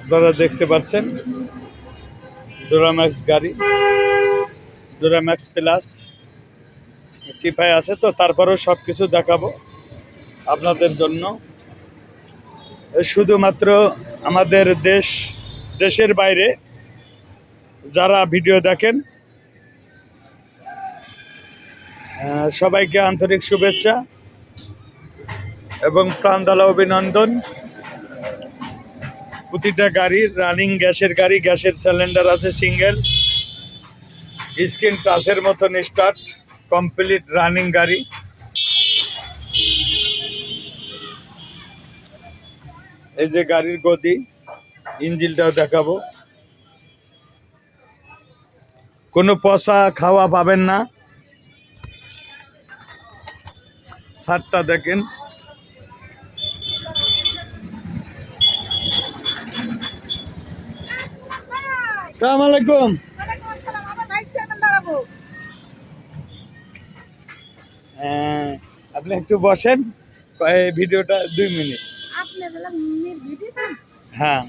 আপনারা দেখতে পাচ্ছেন ডোরাম্যাক্স গাড়ি, ডোরাম্যাক্স প্লাস চিপায় আছে, তো তারপরেও সব কিছু দেখাবো আপনাদের জন্য। শুধুমাত্র আমাদের দেশের বাইরে যারা ভিডিও দেখেন সবাইকে আন্তরিক শুভেচ্ছা এবং প্রাণঢালা অভিনন্দন। প্রতিটা গাড়ি রানিং গ্যাসের গাড়ি, গ্যাসের সিলিন্ডার আছে সিঙ্গেল, স্ক্রিন টাচের মতন স্টার্ট, কমপ্লিট রানিং গাড়ি। এই যে গাড়ির গদি, ইঞ্জিনটাও দেখাবো। কোনো পচা খাওয়া পাবেন না। ছাদটা দেখেন, আসসালামু আলাইকুম। আপনি একটু বসেন, ভিডিওটা 2 মিনিট। হ্যাঁ,